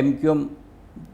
MQM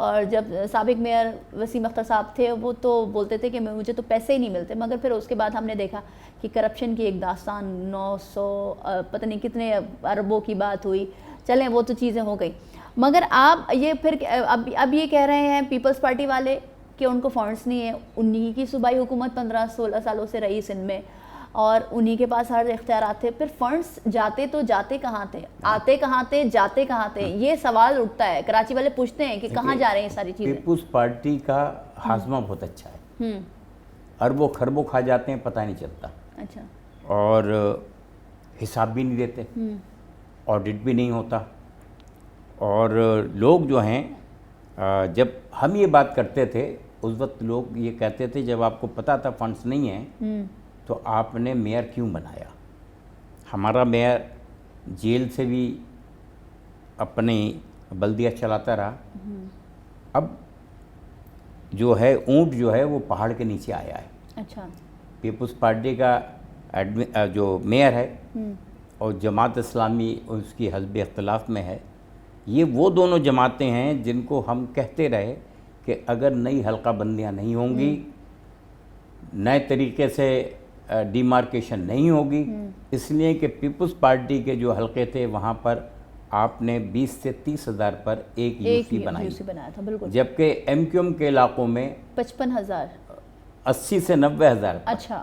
اور جب سابق میئر وسیم اختر صاحب تھے وہ تو بولتے تھے کہ مجھے تو پیسے ہی نہیں ملتے، مگر پھر اس کے بعد ہم نے دیکھا کہ کرپشن کی ایک داستان 900 پتہ نہیں کتنے اربوں کی بات ہوئی، چلیں وہ تو چیزیں ہو گئی، مگر آپ یہ پھر اب یہ کہہ رہے ہیں پیپلز پارٹی والے کہ ان کو فنڈس نہیں ہیں، انہی کی صوبائی حکومت 15-16 سالوں سے رہی سندھ میں اور انہی کے پاس ہر اختیارات تھے، پھر فنڈس جاتے تو جاتے کہاں تھے، آتے کہاں تھے، جاتے کہاں تھے؟ یہ سوال اٹھتا ہے، کراچی والے پوچھتے ہیں کہ کہاں جا رہے ہیں ساری چیزیں؟ پیپلز پارٹی کا ہاضمہ بہت اچھا ہے، اربوں خربوں کھا جاتے ہیں پتہ نہیں چلتا، اچھا، اور حساب بھی نہیں دیتے، آڈٹ بھی نہیں ہوتا، اور لوگ جو ہیں جب ہم یہ بات کرتے تھے اس وقت لوگ یہ کہتے تھے جب آپ کو پتہ تھا فنڈس نہیں ہیں تو آپ نے میئر کیوں بنایا؟ ہمارا میئر جیل سے بھی اپنی بلدیہ چلاتا رہا، اب جو ہے اونٹ جو ہے وہ پہاڑ کے نیچے آیا ہے۔ اچھا، پیپلز پارٹی کا جو میئر ہے اور جماعت اسلامی اس کی حزب اختلاف میں ہے، یہ وہ دونوں جماعتیں ہیں جن کو ہم کہتے رہے کہ اگر نئی حلقہ بندیاں نہیں ہوں گی، نئے طریقے سے ڈیمارکیشن نہیں ہوگی، اس لیے کہ پیپلز پارٹی کے جو حلقے تھے وہاں پر آپ نے 20 سے 30 ہزار پر ایک یو سی بنایا تھا، بالکل، جبکہ ایم کیو ایم کے علاقوں میں 55,000 80 سے 90 ہزار۔ اچھا،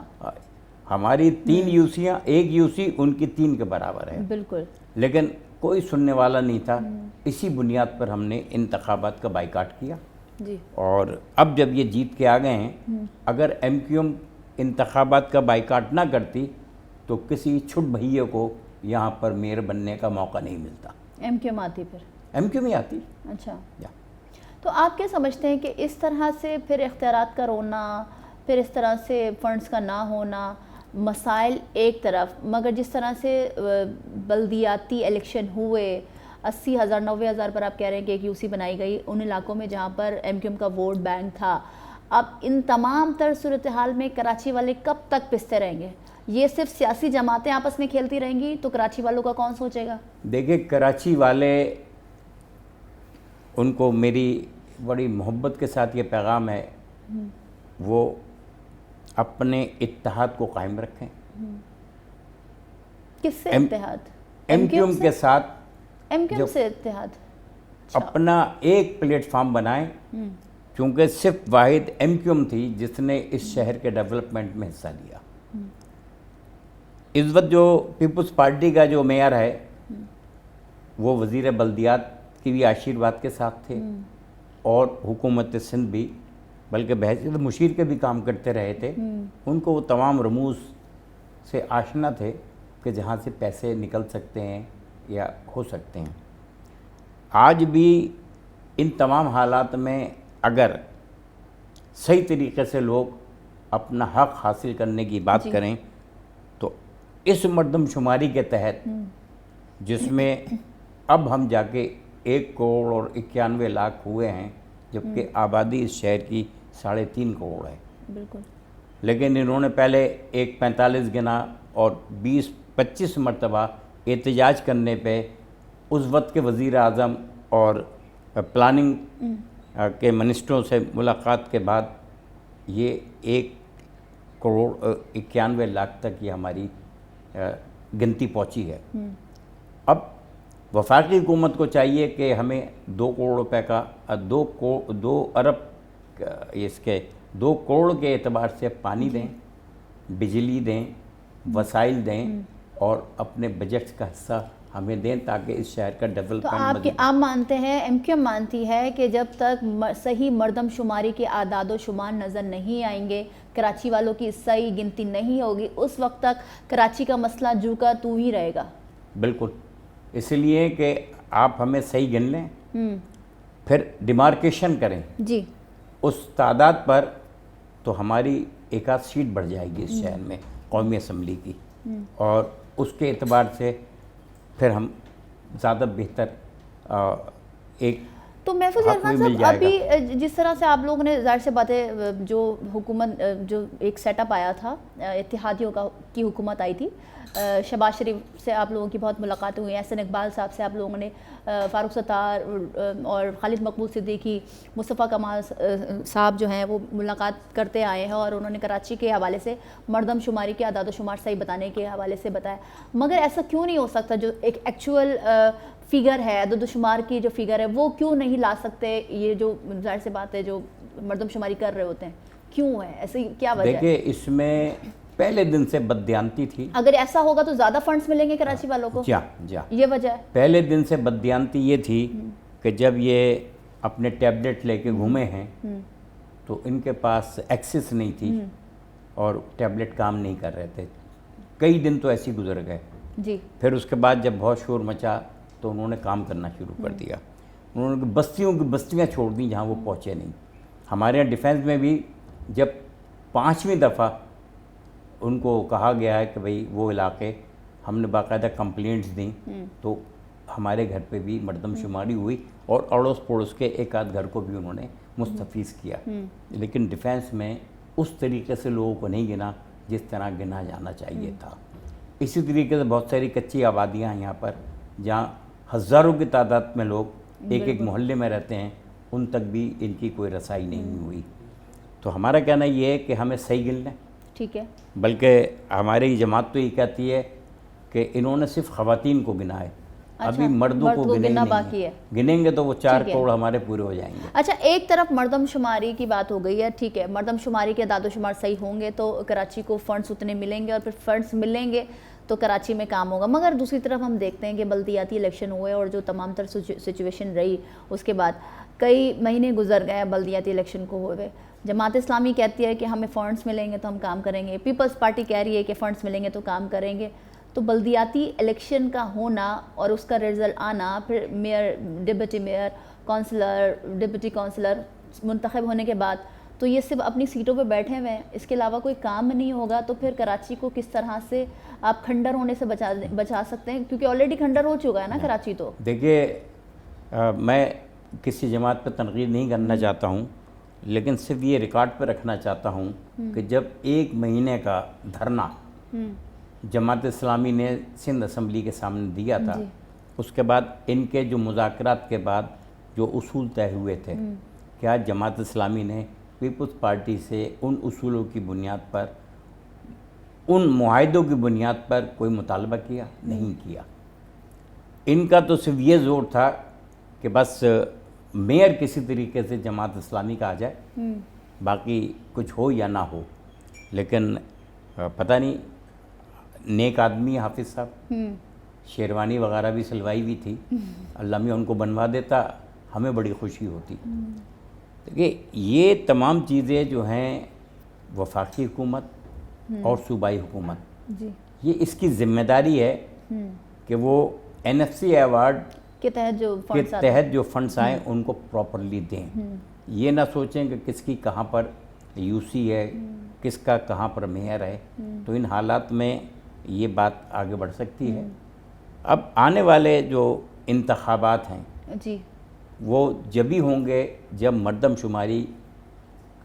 ہماری 3 یو سیاں، ایک یو سی ان کی 3 کے برابر ہے، بالکل، لیکن کوئی سننے والا نہیں تھا، اسی بنیاد پر ہم نے انتخابات کا بائیکاٹ کیا، جی، اور اب جب یہ جیت کے آ گئے ہیں، اگر ایم کیو ایم انتخابات کا بائیکاٹ نہ کرتی تو کسی چھٹ بھئیے کو یہاں پر میئر بننے کا موقع نہیں ملتا، ایم کیو ایم آتی، پھر ایم کیو ایم ہی آتی۔ اچھا، تو آپ کیا سمجھتے ہیں کہ اس طرح سے پھر اختیارات کا رونا، پھر اس طرح سے فنڈز کا نہ ہونا، مسائل ایک طرف، مگر جس طرح سے بلدیاتی الیکشن ہوئے 80,000 90,000 پر آپ کہہ رہے ہیں کہ ایک یو سی بنائی گئی ان علاقوں میں جہاں پر ایم کیو ایم کا ووٹ بینک تھا، اب ان تمام تر صورتحال میں کراچی والے کب تک پستے رہیں گے؟ یہ صرف سیاسی جماعتیں آپس میں کھیلتی رہیں گی تو کراچی والوں کا کون سوچے گا؟ دیکھیں کراچی والے، ان کو میری بڑی محبت کے ساتھ یہ پیغام ہے، وہ اپنے اتحاد کو قائم رکھیں۔ کس سے اتحاد؟ ایم کیو ایم کے ساتھ ایم کیو ایم سے اتحاد؟ اپنا ایک پلیٹ فارم بنائیں، کیونکہ صرف واحد ایم کیو ایم تھی جس نے اس شہر کے ڈیولپمنٹ میں حصہ لیا۔ اس وقت جو پیپلز پارٹی کا جو میئر ہے وہ وزیر بلدیات کی بھی آشیرواد کے ساتھ تھے اور حکومت سندھ بھی، بلکہ بحیثیت مشیر کے بھی کام کرتے رہے تھے، ان کو وہ تمام رموز سے آشنا تھے کہ جہاں سے پیسے نکل سکتے ہیں یا ہو سکتے ہیں۔ آج بھی ان تمام حالات میں اگر صحیح طریقے سے لوگ اپنا حق حاصل کرنے کی بات کریں تو اس مردم شماری کے تحت، جس میں اب ہم جا کے 1 کروڑ اور 91 لاکھ ہوئے ہیں، جبکہ آبادی اس شہر کی 3.5 کروڑ ہے، بالکل، لیکن انہوں نے پہلے ایک 45 گنا اور 20-25 مرتبہ احتجاج کرنے پہ اس وقت کے وزیر اعظم اور پلاننگ کے منسٹروں سے ملاقات کے بعد یہ 1 کروڑ 91 لاکھ تک یہ ہماری گنتی پہنچی ہے۔ اب وفاقی حکومت کو چاہیے کہ ہمیں 2 کروڑ روپے کا 2 ارب اس کے 2 کروڑ کے اعتبار سے پانی دیں، بجلی دیں، وسائل دیں اور اپنے بجٹس کا حصہ ہمیں دیں تاکہ اس شہر کا ڈیولپمنٹ۔ تو آپ مانتے ہیں، ایم کیو ایم مانتی ہے کہ جب تک صحیح مردم شماری کے اعداد و شمار نظر نہیں آئیں گے، کراچی والوں کی صحیح گنتی نہیں ہوگی، اس وقت تک کراچی کا مسئلہ جو کا تو ہی رہے گا؟ بالکل، اس لیے کہ آپ ہمیں صحیح گن لیں، پھر ڈیمارکیشن کریں جی اس تعداد پر، تو ہماری 1 سیٹ بڑھ جائے گی اس شہر میں قومی اسمبلی کی، اور اس کے اعتبار سے پھر ہم زیادہ بہتر ایک تو محفوظ عرفان صاحب ابھی جس طرح سے آپ لوگوں نے ظاہر سے باتیں جو حکومت جو ایک سیٹ اپ آیا تھا اتحادیوں کی حکومت آئی تھی، شہباز شریف سے آپ لوگوں کی بہت ملاقاتیں ہوئی، احسن اقبال صاحب سے آپ لوگوں نے، فاروق ستار اور خالد مقبول صدیقی، مصطفیٰ کمال صاحب جو ہیں وہ ملاقات کرتے آئے ہیں اور انہوں نے کراچی کے حوالے سے مردم شماری کے اعداد و شمار صحیح بتانے کے حوالے سے بتایا، مگر ایسا کیوں نہیں ہو سکتا جو ایک ایکچوئل فگر ہے، عدد و شمار کی جو فگر ہے وہ کیوں نہیں لا سکتے؟ یہ جو ظاہر سی بات ہے جو مردم شماری کر رہے ہوتے ہیں، کیوں ہے ایسی کیا وجہ ہے؟ دیکھیں اس میں پہلے دن سے بددیانتی تھی. اگر ایسا ہوگا تو زیادہ فنڈز ملیں گے کراچی والوں کو، یہ وجہ ہے. پہلے دن سے بددیانتی یہ تھی کہ جب یہ اپنے ٹیبلٹ لے کے گھومے ہیں تو ان کے پاس ایکسس نہیں تھی اور ٹیبلٹ کام نہیں کر رہے تھے. کئی دن تو ایسے گزر گئے. جی. پھر اس کے بعد جب بہت شور مچا تو انہوں نے کام کرنا شروع کر دیا. انہوں نے بستیوں کی بستیاں چھوڑ دیں جہاں وہ پہنچے نہیں. ہمارے یہاں ڈیفینس میں بھی جب 5ویں دفعہ ان کو کہا گیا ہے کہ بھئی وہ علاقے، ہم نے باقاعدہ کمپلینٹس دیں تو ہمارے گھر پہ بھی مردم شماری ہوئی اور اڑوس پڑوس کے ایک آدھ گھر کو بھی انہوں نے مستفیض کیا. لیکن ڈیفینس میں اس طریقے سے لوگوں کو نہیں گنا جس طرح گنا جانا چاہیے تھا. اسی طریقے سے بہت ساری کچی آبادیاں ہیں یہاں پر جہاں ہزاروں کی تعداد میں لوگ ایک ایک محلے میں رہتے ہیں، ان تک بھی ان کی کوئی رسائی نہیں ہوئی. تو ہمارا کہنا یہ ہے کہ ہمیں صحیح گننا ہے. ٹھیک ہے. بلکہ ہماری جماعت تو یہ کہتی ہے کہ انہوں نے صرف خواتین کو گنا ہے، ابھی مردوں کو گننا باقی ہے. گنیں گے تو وہ 4 کروڑ ہمارے پورے ہو جائیں گے. اچھا، ایک طرف مردم شماری کی بات ہو گئی ہے، ٹھیک ہے، مردم شماری کے اعداد و شمار صحیح ہوں گے تو کراچی کو فنڈز اتنے ملیں گے اور پھر فنڈز ملیں گے تو کراچی میں کام ہوگا. مگر دوسری طرف ہم دیکھتے ہیں کہ بلدیاتی الیکشن ہوئے اور جو تمام تر سچویشن رہی، اس کے بعد کئی مہینے گزر گئے بلدیاتی الیکشن کو ہوئے. جماعت اسلامی کہتی ہے کہ ہمیں فنڈز ملیں گے تو ہم کام کریں گے، پیپلز پارٹی کہہ رہی ہے کہ فنڈز ملیں گے تو کام کریں گے. تو بلدیاتی الیکشن کا ہونا اور اس کا رزلٹ آنا، پھر mayor, deputy mayor, councillor, deputy councillor منتخب ہونے کے بعد تو یہ صرف اپنی سیٹوں پہ بیٹھے ہوئے ہیں، اس کے علاوہ کوئی کام نہیں ہوگا. تو پھر کراچی کو کس طرح سے آپ کھنڈر ہونے سے بچا سکتے ہیں؟ کیونکہ آلریڈی کھنڈر ہو چکا ہے نا کراچی. تو دیکھیے میں کسی جماعت پہ تنقید نہیں کرنا چاہتا ہوں، لیکن صرف یہ ریکارڈ پہ رکھنا چاہتا ہوں کہ جب 1 مہینے کا دھرنا جماعت اسلامی نے سندھ اسمبلی کے سامنے دیا تھا، اس کے بعد ان کے جو مذاکرات کے بعد جو اصول طے ہوئے تھے، کیا جماعت اسلامی نے پیپلز پارٹی سے ان اصولوں کی بنیاد پر، ان معاہدوں کی بنیاد پر کوئی مطالبہ کیا؟ نہیں کیا. ان کا تو صرف یہ زور تھا کہ بس میئر کسی طریقے سے جماعت اسلامی کا آ جائے، باقی کچھ ہو یا نہ ہو. لیکن پتہ نہیں، نیک آدمی حافظ صاحب، شیروانی وغیرہ بھی سلوائی ہوئی تھی، اللہ میاں ان کو بنوا دیتا، ہمیں بڑی خوشی ہوتی. دیکھیے یہ تمام چیزیں جو ہیں وفاقی حکومت اور صوبائی حکومت، یہ اس کی ذمہ داری ہے کہ وہ NFC ایوارڈ کے تحت جو فنڈز آئیں ان کو پراپرلی دیں. یہ نہ سوچیں کہ کس کی کہاں پر UC ہے، کس کا کہاں پر میئر ہے. تو ان حالات میں یہ بات آگے بڑھ سکتی ہے. اب آنے والے جو انتخابات ہیں جی وہ جبھی ہوں گے جب مردم شماری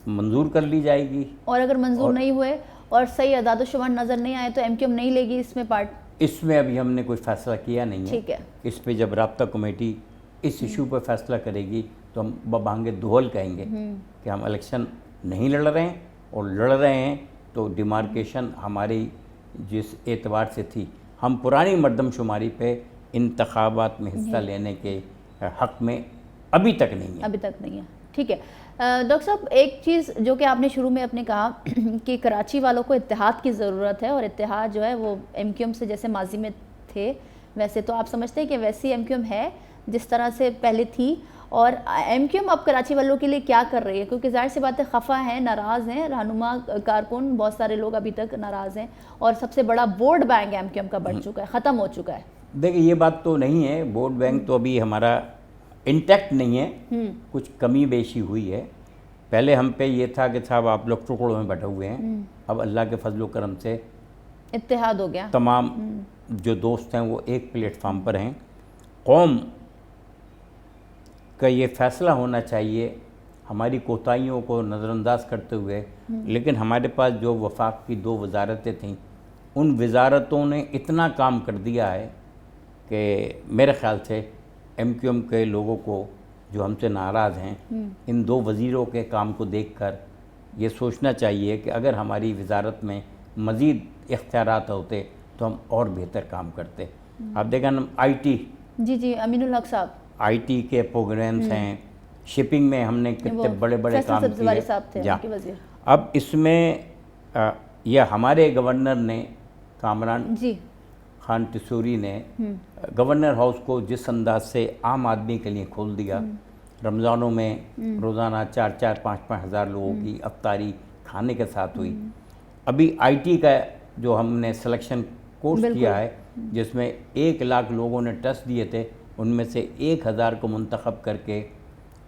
منظور کر لی جائے گی، اور اگر منظور نہیں ہوئے اور صحیح اعداد و شمار نظر نہیں آئے تو MQM نہیں لے گی اس میں پارٹ. اس میں ابھی ہم نے کوئی فیصلہ کیا نہیں ہے. ٹھیک ہے. اس پہ جب رابطہ کمیٹی اس ایشو پہ فیصلہ کرے گی تو ہم ببانگ دہل کہیں گے کہ ہم الیکشن نہیں لڑ رہے ہیں، اور لڑ رہے ہیں تو ڈیمارکیشن ہماری جس اعتبار سے تھی، ہم پرانی مردم شماری پہ انتخابات میں حصہ لینے کے حق میں ابھی تک نہیں ہے. ٹھیک ہے. ڈاکٹر صاحب ایک چیز جو کہ آپ نے شروع میں اپنے کہا کہ کراچی والوں کو اتحاد کی ضرورت ہے، اور اتحاد جو ہے وہ MQM سے جیسے ماضی میں تھے ویسے، تو آپ سمجھتے ہیں کہ ویسی MQM ہے جس طرح سے پہلے تھی؟ اور MQM اب کراچی والوں کے لیے کیا کر رہی ہے؟ کیونکہ ظاہر سی بات ہے خفا ہیں، ناراض ہیں، رہنما کارکن بہت سارے لوگ ابھی تک ناراض ہیں، اور سب سے بڑا ووٹ بینک MQM کا بڑھ چکا ہے، ختم ہو چکا ہے. دیکھیں یہ بات تو نہیں ہے، ووٹ بینک تو ابھی ہمارا انٹیکٹ نہیں ہے، کچھ کمی بیشی ہوئی ہے. پہلے ہم پہ یہ تھا کہ صاحب آپ لوگ ٹکڑوں میں بیٹھے ہوئے ہیں، اب اللہ کے فضل و کرم سے اتحاد ہو گیا، تمام جو دوست ہیں وہ ایک پلیٹ فارم پر ہیں. قوم کا یہ فیصلہ ہونا چاہیے ہماری کوتاہیوں کو نظر انداز کرتے ہوئے، لیکن ہمارے پاس جو وفاق کی 2 وزارتیں تھیں، ان وزارتوں نے اتنا کام کر دیا ہے کہ میرے خیال سے ایم کیو ایم کے لوگوں کو جو ہم سے ناراض ہیں، ان 2 وزیروں کے کام کو دیکھ کر یہ سوچنا چاہیے کہ اگر ہماری وزارت میں مزید اختیارات ہوتے تو ہم اور بہتر کام کرتے۔ آپ دیکھیں آئی ٹی، جی امین الحق صاحب، آئی ٹی کے پروگرامس ہیں، شپنگ میں ہم نے کتنے بڑے بڑے فیصل کام سبزواری کیے۔ صاحب تھے ان کے وزیر۔ اب اس میں یہ ہمارے گورنر نے کامران جی خان ٹسوری نے گورنر ہاؤس کو جس انداز سے عام آدمی کے لیے کھول دیا، رمضانوں میں روزانہ 4-4 5-5 ہزار لوگوں کی افطاری کھانے کے ساتھ ہوئی۔ ابھی آئی ٹی کا جو ہم نے سلیکشن کورس کیا ہے، جس میں 1 لاکھ لوگوں نے ٹیسٹ دیے تھے، ان میں سے 1000 کو منتخب کر کے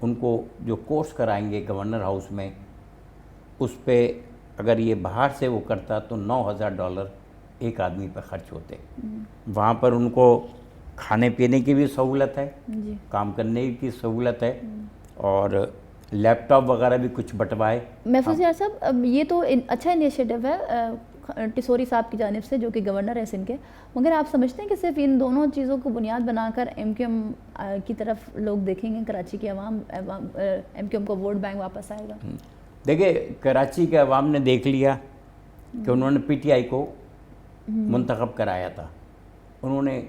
ان کو جو کورس کرائیں گے گورنر ہاؤس میں، اس پہ اگر یہ باہر سے وہ کرتا تو $9000 ایک آدمی پہ خرچ ہوتے۔ وہاں پر ان کو کھانے پینے کی بھی سہولت ہے، کام کرنے کی سہولت ہے، اور لیپ ٹاپ وغیرہ بھی کچھ بٹوائے۔ محفوظ یار صاحب، یہ تو اچھا انیشیٹو ہے ٹسوری صاحب کی جانب سے جو کہ گورنر ہیں سندھ کے، مگر آپ سمجھتے ہیں کہ صرف ان دونوں چیزوں کو بنیاد بنا کر ایم کیو ایم کی طرف لوگ دیکھیں گے، کراچی کی عوام ایم کیو ایم کو ووٹ بینک واپس آئے گا؟ دیکھیں، کراچی کے عوام نے دیکھ لیا کہ انہوں نے پی ٹی آئی کو منتخب کرایا تھا، انہوں نے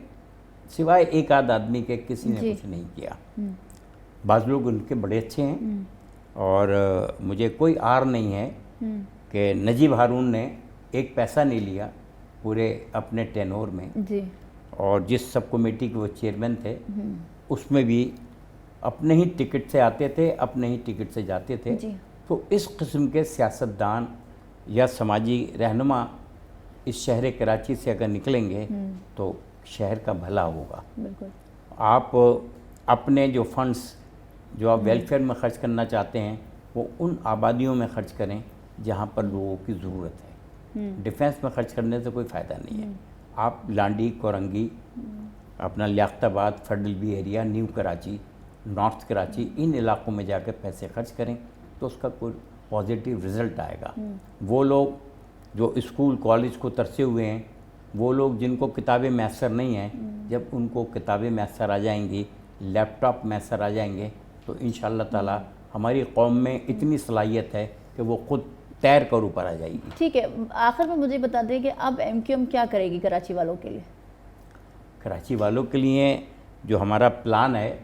سوائے 1 آدھ آدمی کے کسی نے کچھ نہیں کیا۔ بعض لوگ ان کے بڑے اچھے ہیں، اور مجھے کوئی آر نہیں ہے کہ نجیب ہارون نے 1 پیسہ نہیں لیا پورے اپنے ٹینور میں، اور جس سب کمیٹی کے وہ چیئرمین تھے اس میں بھی اپنے ہی ٹکٹ سے آتے تھے، اپنے ہی ٹکٹ سے جاتے تھے۔ تو اس قسم کے سیاستدان یا سماجی رہنما اس شہر کراچی سے اگر نکلیں گے تو شہر کا بھلا ہوگا۔ آپ اپنے جو فنڈز جو آپ ویلفیئر میں خرچ کرنا چاہتے ہیں، وہ ان آبادیوں میں خرچ کریں جہاں پر لوگوں کی ضرورت ہے۔ ڈیفینس میں خرچ کرنے سے کوئی فائدہ نہیں ہے۔ آپ لانڈی، کورنگی، اپنا Liaquatabad, federal B area, new Karachi, north Karachi, ان علاقوں میں جا کے پیسے خرچ کریں تو اس کا کوئی پازیٹیو رزلٹ آئے گا۔ وہ لوگ جو اسکول کالج کو ترسے ہوئے ہیں، وہ لوگ جن کو کتابیں میسر نہیں ہیں، جب ان کو کتابیں میسر آ جائیں گی، لیپ ٹاپ میسر آ جائیں گے، تو انشاءاللہ تعالی ہماری قوم میں اتنی صلاحیت ہے کہ وہ خود تیر کر اوپر آ جائے گی۔ ٹھیک ہے، آخر میں مجھے بتا دیں کہ اب ایم کیو ایم کیا کرے گی کراچی والوں کے لیے؟ کراچی والوں کے لیے جو ہمارا پلان ہے،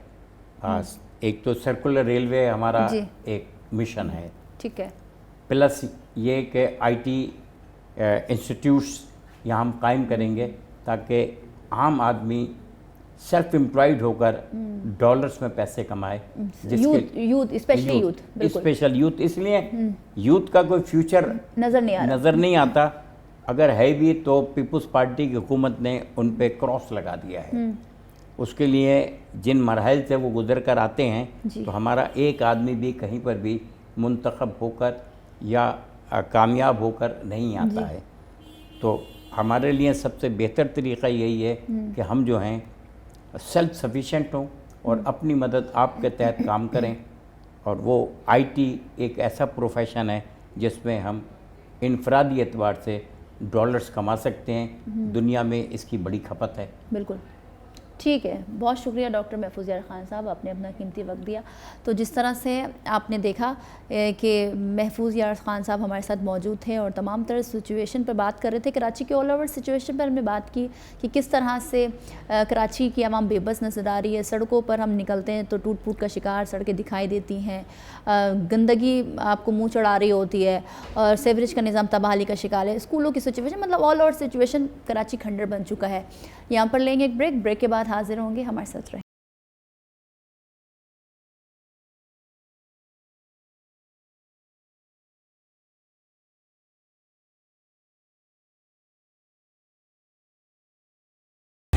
ایک تو سرکولر ریلوے ہمارا ایک مشن ہے، ٹھیک ہے، پلس یہ کہ آئی ٹی انسٹیٹیوٹس یہاں ہم قائم کریں گے تاکہ عام آدمی سیلف امپلائڈ ہو کر ڈالرز میں پیسے کمائے، youth specially youth, special youth. اس لیے یوتھ کا کوئی فیوچر نظر نہیں آتا، اگر ہے بھی تو پیپلز پارٹی کی حکومت نے ان پہ کراس لگا دیا ہے۔ اس کے لیے جن مراحل سے وہ گزر کر آتے ہیں، تو ہمارا ایک آدمی بھی کہیں پر بھی منتخب ہو کر یا کامیاب ہو کر نہیں آتا ہے۔ تو ہمارے لیے سب سے بہتر طریقہ یہی ہے کہ ہم جو ہیں سیلف سفیشینٹ ہوں اور اپنی مدد آپ کے تحت کام کریں، اور وہ آئی ٹی ایک ایسا پروفیشن ہے جس میں ہم انفرادی اعتبار سے ڈالرز کما سکتے ہیں، دنیا میں اس کی بڑی کھپت ہے۔ بالکل ٹھیک ہے، بہت شکریہ ڈاکٹر محفوظ یار خان صاحب، آپ نے اپنا قیمتی وقت دیا۔ تو جس طرح سے آپ نے دیکھا کہ محفوظ یار خان صاحب ہمارے ساتھ موجود تھے اور تمام طرح سچویشن پر بات کر رہے تھے، کراچی کے آل اوور سچویشن پر ہم نے بات کی کہ کس طرح سے کراچی کی عوام بے بس نظر آ رہی ہے، سڑکوں پر ہم نکلتے ہیں تو ٹوٹ پھوٹ کا شکار سڑکیں دکھائی دیتی ہیں، گندگی آپ کو منہ چڑھا رہی ہوتی ہے، اور سیوریج کا نظام تباہی کا شکار ہے، اسکولوں کی سچویشن، مطلب آل اوور سچویشن کراچی کھنڈر بن چکا ہے۔ یہاں پر لیں گے ایک بریک کے بعد حاضر ہوں گے، ہمارے ساتھ رہیں۔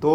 2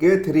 K3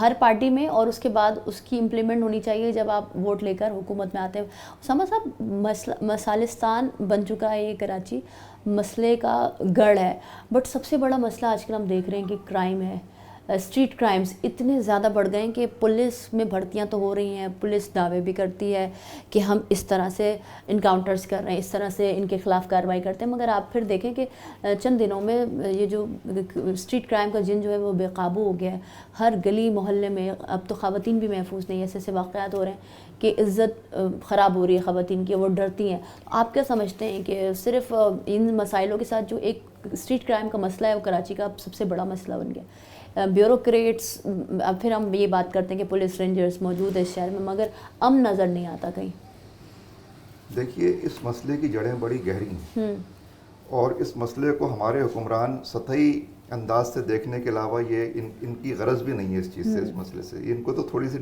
ہر پارٹی میں، اور اس کے بعد اس کی امپلیمنٹ ہونی چاہیے جب آپ ووٹ لے کر حکومت میں آتے ہیں. سما صاحب، مسالستان بن چکا ہے یہ کراچی، مسئلے کا گڑھ ہے، بٹ سب سے بڑا مسئلہ آج کل ہم دیکھ رہے ہیں کہ کرائم ہے. اسٹریٹ کرائمز اتنے زیادہ بڑھ گئے ہیں کہ پولیس میں بھرتیاں تو ہو رہی ہیں، پولیس دعوے بھی کرتی ہے کہ ہم اس طرح سے انکاؤنٹرز کر رہے ہیں، اس طرح سے ان کے خلاف کارروائی کرتے ہیں، مگر آپ پھر دیکھیں کہ چند دنوں میں یہ جو اسٹریٹ کرائم کا جن جو ہے وہ بے قابو ہو گیا ہے. ہر گلی محلے میں اب تو خواتین بھی محفوظ نہیں، ایسے واقعات ہو رہے ہیں کہ عزت خراب ہو رہی ہے خواتین کی، وہ ڈرتی ہیں. آپ کیا سمجھتے ہیں کہ صرف ان مسائلوں کے ساتھ جو ایک اسٹریٹ کرائم کا مسئلہ ہے وہ کراچی کا سب سے بڑا مسئلہ بن گیا؟ بیوروکریٹس، اب پھر ہم یہ بات کرتے ہیں کہ پولیس رینجرز موجود ہے اس شہر میں، مگر امن نظر نہیں آتا کہیں. دیکھیے، اس مسئلے کی جڑیں بڑی گہری ہیں، اور اس مسئلے کو ہمارے حکمران سطحی انداز سے دیکھنے کے علاوہ یہ ان کی غرض بھی نہیں ہے اس چیز سے، اس مسئلے سے. ان کو تو تھوڑی سی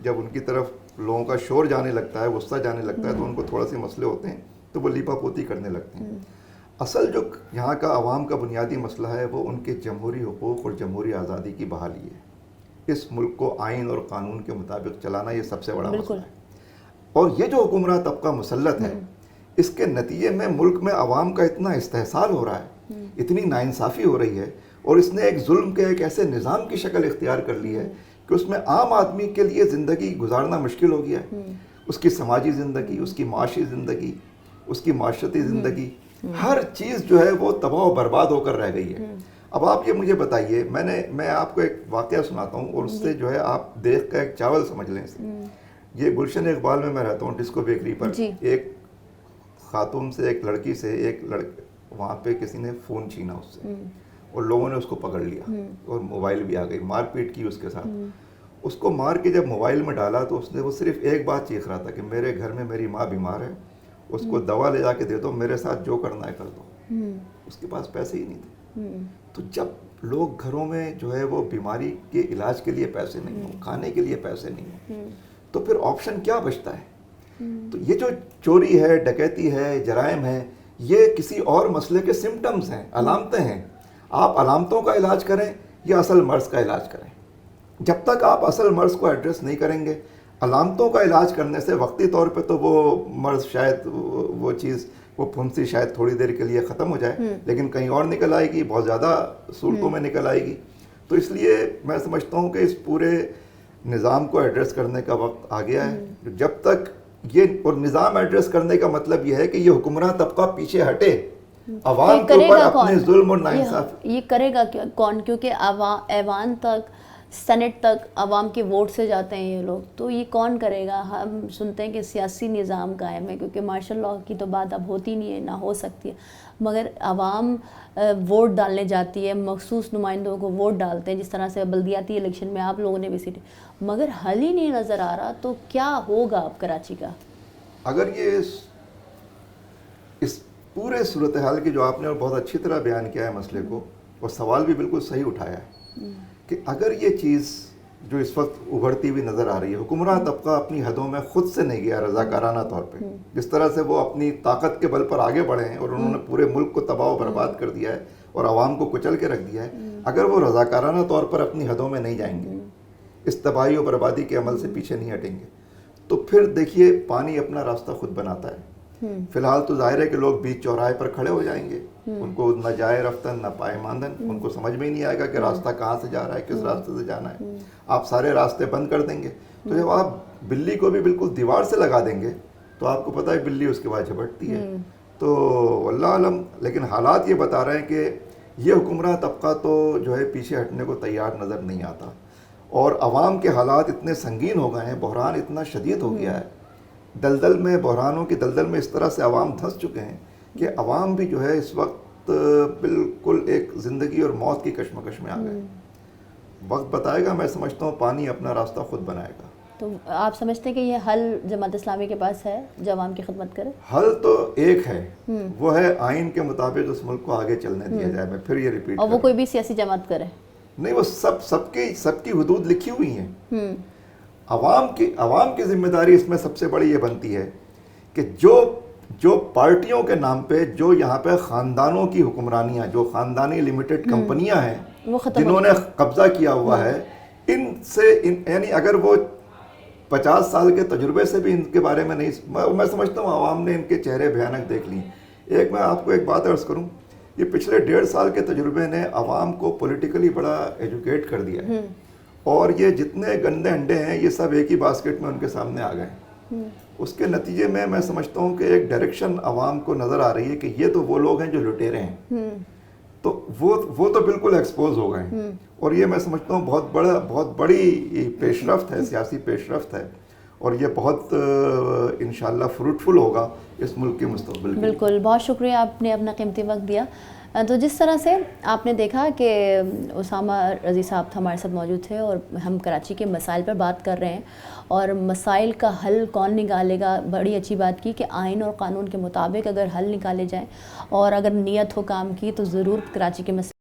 جب ان کی طرف لوگوں کا شور جانے لگتا ہے، غصہ جانے لگتا ہے، تو ان کو تھوڑا سے مسئلے ہوتے ہیں تو وہ لیپا پوتی کرنے لگتے ہیں. اصل جو یہاں کا عوام کا بنیادی مسئلہ ہے وہ ان کے جمہوری حقوق اور جمہوری آزادی کی بحالی ہے. اس ملک کو آئین اور قانون کے مطابق چلانا یہ سب سے بڑا مسئلہ ہے. اور یہ جو حکمراں طبقہ مسلط ہے، اس کے نتیجے میں ملک میں عوام کا اتنا استحصال ہو رہا ہے، اتنی ناانصافی ہو رہی ہے، اور اس نے ایک ظلم کے ایک ایسے نظام کی شکل اختیار کر لی ہے کہ اس میں عام آدمی کے لیے زندگی گزارنا مشکل ہو گیا ہے. اس کی سماجی زندگی، اس کی معاشی زندگی، اس کی معاشرتی زندگی، ہر چیز جو ہے وہ تباہ و برباد ہو کر رہ گئی ہے. اب آپ یہ مجھے بتائیے، میں آپ کو ایک واقعہ سناتا ہوں، اور اس سے جو ہے آپ دیکھ کا ایک چاول سمجھ لیں اسے. یہ گلشن اقبال میں رہتا ہوں، ڈسکو بیکری پر. ایک خاتون سے، ایک لڑکی سے، وہاں پہ کسی نے فون چھینا اس سے، اور لوگوں نے اس کو پکڑ لیا، اور موبائل بھی آ گئی، مار پیٹ کی اس کے ساتھ. اس کو مار کے جب موبائل میں ڈالا تو اس نے وہ صرف ایک بات چیخ رہا تھا کہ میرے گھر میں میری ماں بیمار ہے، اس کو دوا لے جا کے دے دو، میرے ساتھ جو کرنا ہے کر دو. اس کے پاس پیسے ہی نہیں تھے. تو جب لوگ گھروں میں جو ہے وہ بیماری کے علاج کے لیے پیسے نہیں ہوں، کھانے کے لیے پیسے نہیں ہوں، تو پھر آپشن کیا بچتا ہے؟ تو یہ جو چوری ہے، ڈکیتی ہے، جرائم ہے، یہ کسی اور مسئلے کے سمٹمز ہیں، علامتیں ہیں. آپ علامتوں کا علاج کریں یا اصل مرض کا علاج کریں. جب تک آپ اصل مرض کو ایڈریس نہیں کریں گے، علامتوں کا علاج کرنے سے وقتی طور پہ تو وہ مرض شاید وہ چیز، وہ پھنسی شاید تھوڑی دیر کے لیے ختم ہو جائے، لیکن کہیں اور نکل آئے گی، بہت زیادہ صورتوں میں نکل آئے گی. تو اس لیے میں سمجھتا ہوں کہ اس پورے نظام کو ایڈریس کرنے کا وقت آ گیا ہے. جب تک یہ، اور نظام ایڈریس کرنے کا مطلب یہ ہے کہ یہ حکمراں طبقہ پیچھے ہٹے، عوام کے اوپر اپنے ظلم اور ناانصافی. یہ کرے گا کون؟ کیونکہ ایوان تک، سینٹ تک عوام کے ووٹ سے جاتے ہیں یہ لوگ، تو یہ کون کرے گا؟ ہم سنتے ہیں کہ سیاسی نظام قائم ہے، کیونکہ مارشل لاء کی تو بات اب ہوتی نہیں ہے، نہ ہو سکتی ہے، مگر عوام ووٹ ڈالنے جاتی ہے، مخصوص نمائندوں کو ووٹ ڈالتے ہیں، جس طرح سے بلدیاتی الیکشن میں آپ لوگوں نے بھی سیٹیں، مگر حل ہی نہیں نظر آ رہا. تو کیا ہوگا اب کراچی کا؟ اگر یہ اس پورے صورتحال کی جو آپ نے بہت اچھی طرح بیان کیا ہے مسئلے کو، اور سوال بھی بالکل صحیح اٹھایا ہے کہ اگر یہ چیز جو اس وقت ابھرتی ہوئی نظر آ رہی ہے، حکمراں طبقہ اپنی حدوں میں خود سے نہیں گیا رضاکارانہ طور پہ، جس طرح سے وہ اپنی طاقت کے بل پر آگے بڑھے ہیں اور انہوں نے پورے ملک کو تباہ و برباد کر دیا ہے اور عوام کو کچل کے رکھ دیا ہے، اگر وہ رضاکارانہ طور پر اپنی حدوں میں نہیں جائیں گے، اس تباہی و بربادی کے عمل سے پیچھے نہیں ہٹیں گے، تو پھر دیکھیے پانی اپنا راستہ خود بناتا ہے. فی الحال تو ظاہر ہے کہ لوگ بیچ چوراہے پر کھڑے ہو جائیں گے، ان کو نہ جائے رفتن نہ پائے ماندن، ان کو سمجھ میں ہی نہیں آئے گا کہ راستہ کہاں سے جا رہا ہے، کس راستے سے جانا ہے. آپ سارے راستے بند کر دیں گے، تو جب آپ بلی کو بھی بالکل دیوار سے لگا دیں گے تو آپ کو پتہ ہے بلی اس کے بعد جھپٹتی ہے. تو واللہ عالم، لیکن حالات یہ بتا رہے ہیں کہ یہ حکمراں طبقہ تو جو ہے پیچھے ہٹنے کو تیار نظر نہیں آتا، اور عوام کے حالات اتنے سنگین ہو گئے ہیں، بحران اتنا شدید ہو گیا ہے، دلدل میں، بحرانوں کی دلدل میں اس طرح سے عوام دھنس چکے ہیں کہ عوام بھی جو ہے اس وقت بالکل ایک زندگی اور موت کی کشمکش میں آ گئے. وقت بتائے گا، میں سمجھتا ہوں پانی اپنا راستہ خود بنائے گا. تو آپ سمجھتے ہیں کہ یہ حل جماعت اسلامی کے پاس ہے جو عوام کی خدمت کرے؟ حل تو ایک ہے، وہ ہے آئین کے مطابق اس ملک کو آگے چلنے دیا جائے. میں پھر یہ ریپیٹ، اور وہ کوئی بھی سیاسی جماعت کرے نہیں، وہ سب کی حدود لکھی ہوئی ہیں. عوام کی ذمہ داری اس میں سب سے بڑی یہ بنتی ہے کہ جو پارٹیوں کے نام پہ، جو یہاں پہ خاندانوں کی حکمرانیاں، جو خاندانی لمیٹڈ کمپنیاں ہیں جنہوں نے قبضہ کیا ہوا ہے، ان سے یعنی اگر وہ 50 سال کے تجربے سے بھی ان کے بارے میں نہیں، میں سمجھتا ہوں عوام نے ان کے چہرے بھیانک دیکھ لیے. ایک میں آپ کو ایک بات عرض کروں، یہ پچھلے 1.5 سال کے تجربے نے عوام کو پولیٹیکلی بڑا ایجوکیٹ کر دیا ہے، اور یہ جتنے گندے انڈے ہیں یہ سب ایک ہی باسکٹ میں ان کے سامنے آ گئے. اس کے نتیجے میں سمجھتا ہوں کہ ایک ڈائریکشن عوام کو نظر آ رہی ہے کہ یہ تو وہ لوگ ہیں جو لٹیرے ہیں، تو وہ تو بالکل ایکسپوز ہو گئے ہیں. اور یہ میں سمجھتا ہوں بہت بڑی پیش رفت ہے، سیاسی پیش رفت ہے، اور یہ بہت انشاءاللہ فروٹفل ہوگا اس ملک کے مستقبل کے. بالکل، بہت شکریہ آپ نے اپنا قیمتی وقت دیا. تو جس طرح سے آپ نے دیکھا کہ اسامہ رضی صاحب ہمارے ساتھ موجود تھے اور ہم کراچی کے مسائل پر بات کر رہے ہیں، اور مسائل کا حل کون نکالے گا، بڑی اچھی بات کی کہ آئین اور قانون کے مطابق اگر حل نکالے جائیں اور اگر نیت ہو کام کی تو ضرور کراچی کے مسائل